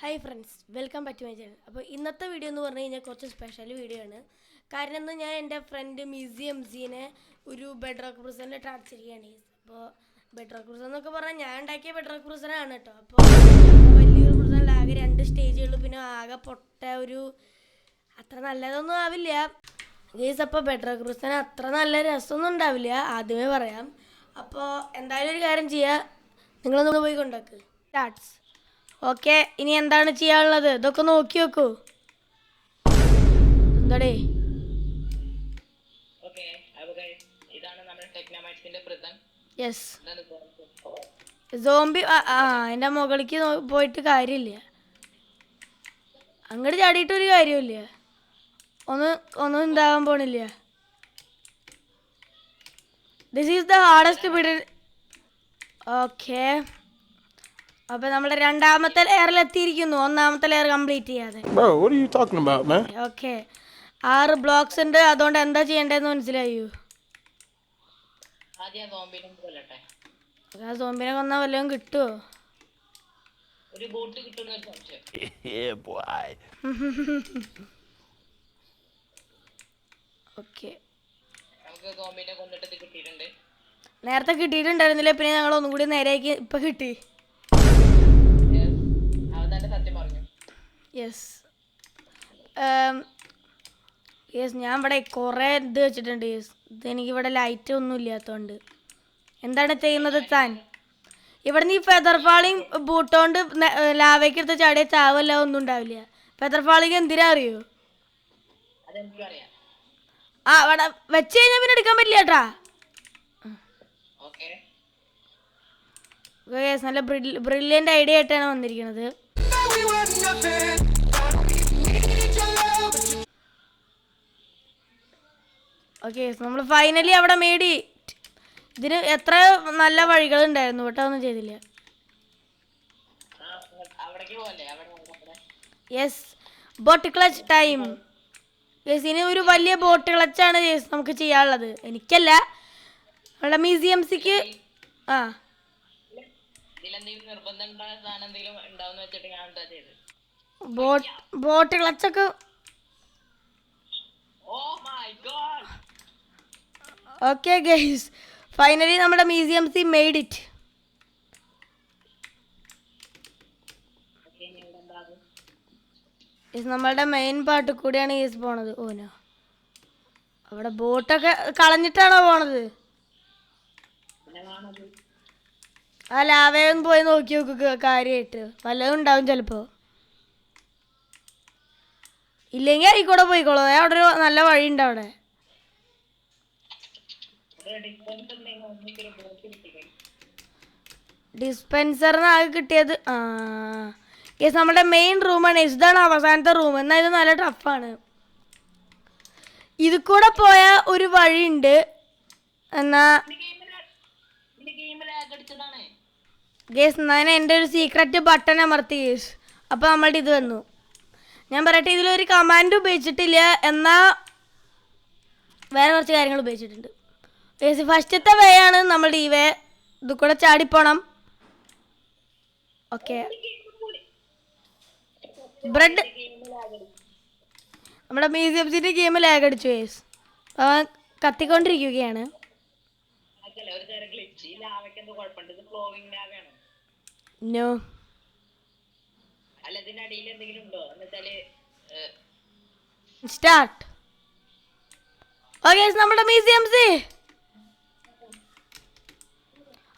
Hi friends, welcome back to my channel. അപ്പോൾ ഇന്നത്തെ video എന്ന് പറഞ്ഞു കഴിഞ്ഞാൽ കുറച്ച് സ്പെഷ്യൽ വീഡിയോ ആണ്. കാരണം ഇന്ന് ഞാൻ എൻ്റെ ഫ്രണ്ട് MZനെ ഒരു ബെഡ് റോക്ക് പ്രസൻറ്റ് അടിച്ചിരിക്കുകയാണ്. അപ്പോൾ ബെഡ് റോക്ക് പ്രസൻ എന്നൊക്കെ പറഞ്ഞാൽ ഞാൻ ഉണ്ടാക്കിയ ബെഡ് റോക്ക് പ്രസനാണ് കേട്ടോ. അപ്പോൾ അത്ര വലിയൊരു പ്രസനിൽ ആകെ 2 സ്റ്റേജുകൾ, പിന്നെ ആകെ പൊട്ട ഒരു അത്ര നല്ലതൊന്നും ആവില്ല ഗെയ്സ്. അപ്പോൾ ബെഡ് റോക്ക് പ്രസൻ അത്ര നല്ല രസമൊന്നും ഉണ്ടാവില്ല, ആദ്യമേ പറയാം. അപ്പോൾ എന്തായാലും ഒരു കാര്യം ചെയ്യുക, നിങ്ങളൊന്ന് പോയി കൊണ്ടാക്ക്. സ്റ്റാർട്ട്സ്. ഓക്കെ, ഇനി എന്താണ് ചെയ്യാനുള്ളത്? ഇതൊക്കെ നോക്കി വെക്കൂ. എന്താടേ യെസ്, സോംബി. എൻ്റെ മുകളിലേക്ക് പോയിട്ട് കാര്യമില്ല, അങ്ങോട്ട് ചാടിയിട്ടൊരു കാര്യമില്ല, ഒന്നും ഉണ്ടാവാൻ പോണില്ല. This is the hardest bid. Okay, അപ്പൊ നമ്മുടെ രണ്ടാമത്തെ ലെയറിൽ എത്തിയിരിക്കുന്നു, ഒന്നാമത്തെ ലെയർ കംപ്ലീറ്റ് ചെയ്യാതെ. ഓക്കെ, 6 ബ്ലോക്സ് ഉണ്ട്, അതുകൊണ്ട് എന്താ ചെയ്യേണ്ടതെന്ന് മനസ്സിലായോ? ആ സോംബിനെ കൊന്നാ വല്ലതും കിട്ടുമോ? ഓക്കെ, നേരത്തെ കിട്ടിയിട്ടുണ്ടായിരുന്നില്ല, പിന്നെ ഞങ്ങൾ ഒന്നും കൂടി നേരെയാക്കി ഇപ്പൊ കിട്ടി. യെസ് യെസ്, ഞാൻ ഇവിടെ കുറേ ഇത് വെച്ചിട്ടുണ്ട്. യെസ്, ഇതെനിക്കിവിടെ ലൈറ്റ് ഒന്നും ഇല്ലാത്തതുകൊണ്ട്. എന്താണ് ചെയ്യുന്നത് താൻ? ഇവിടെ നിന്ന് ഈ ഫെദർ ഫാളിങ് ബൂട്ടോണ്ട് ലാവയ്ക്ക് എടുത്ത് ചാടിയ ചാവല്ല, ഒന്നും ഉണ്ടാവില്ല. ഫെദർ ഫാളിങ് എന്തിനാ അറിയോ? അവിടെ വെച്ച് കഴിഞ്ഞാൽ പിന്നെ എടുക്കാൻ പറ്റില്ല കേട്ടാ. നല്ല ബ്രില്യൻ്റ് ഐഡിയ ആയിട്ടാണ് വന്നിരിക്കുന്നത്. ഓക്കെ, നമ്മൾ ഫൈനലി അവിടെ മേടി. ഇതിന് എത്ര നല്ല വഴികളുണ്ടായിരുന്നു കേട്ടോ, ഒന്നും ചെയ്തില്ല. Yes, boat clutch time. Yes, ഇനി ഒരു വലിയ ബോട്ട് ക്ലച്ചാണ് നമുക്ക് ചെയ്യാനുള്ളത്. എനിക്കല്ല, നമ്മുടെ MZMCക്ക്. ആ, ബോട്ട് ക്ലച്ചൊക്കെ. ഓക്കെ ഗൈസ്, ഫൈനലി നമ്മുടെ MZMC മെയ്ഡ് ഇറ്റ്. നമ്മളുടെ മെയിൻ പാർട്ടിൽ കൂടിയാണ് ഗൈസ് പോണത്. ഓനോ, അവിടെ ബോട്ടൊക്കെ കളഞ്ഞിട്ടാണോ പോണത്? ആ ലാവയൊന്ന് പോയി നോക്കി നോക്കുക, കാര്യമായിട്ട് വല്ലതും ഉണ്ടാവും ചിലപ്പോ. ഇല്ലെങ്കിൽ ആയിക്കൂടെ പോയിക്കോളൂ, അവിടെ ഒരു നല്ല വഴിയുണ്ട് അവിടെ. ഡിസ്പെൻസറിന് ആകെ കിട്ടിയത് യെസ്, നമ്മുടെ മെയിൻ റൂമാണ്. ഇതാണ് അവസാനത്തെ റൂം. എന്നാൽ ഇത് നല്ല ടഫാണ്. ഇത് കൂടെ പോയ ഒരു വഴിയുണ്ട്. എന്നാ ഗേസ്, ഞാൻ എൻ്റെ ഒരു സീക്രട്ട് ബട്ടൺ അമർത്തി ഗേസ്. അപ്പോൾ നമ്മളുടെ ഇത് വന്നു. ഞാൻ പറയട്ടെ, ഇതിലൊരു കമാൻഡ് ഉപയോഗിച്ചിട്ടില്ല, എന്നാൽ വേറെ കുറച്ച് കാര്യങ്ങൾ ഉപയോഗിച്ചിട്ടുണ്ട്. ഗേസ്, ഫസ്റ്റത്തെ വേ ആണ് നമ്മളുടെ ഈ വേ. ഇത് കൂടെ ചാടിപ്പോണം. Okay, bread. നമ്മുടെ MZMCൻ്റെ ഗെയിം ലാഗ് അടിച്ചു ഗേസ്. കത്തിക്കൊണ്ടിരിക്കുകയാണ്. No, start. ഓക്കെ, നമ്മുടെ MZMC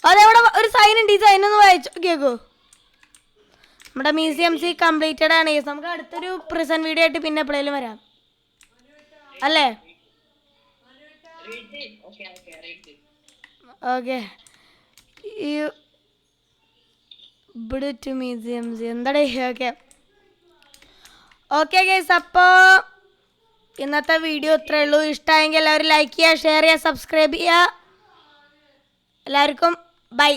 അതവിടെ ഒരു സൈൻ ഉണ്ട്. ഈ സൈൻ ഒന്ന് വായിച്ചു കേൾക്കൂ. നമ്മുടെ MZMC കംപ്ലീറ്റഡ് ആണ്. നമുക്ക് അടുത്തൊരു പ്രിസൺ വീഡിയോ ആയിട്ട് പിന്നെ എപ്പോഴേലും വരാം, അല്ലേ? ഓക്കെ, ഇവിടെ ടു MZMC എന്താടേ? ഓക്കെ ഓക്കെ ഗൈസ്, അപ്പോൾ ഇന്നത്തെ വീഡിയോ ഇത്രയേ ഉള്ളൂ. ഇഷ്ടമായെങ്കിൽ എല്ലാവരും ലൈക്ക് ചെയ്യുക, ഷെയർ ചെയ്യുക, സബ്സ്ക്രൈബ് ചെയ്യുക. എല്ലാവർക്കും ബൈ.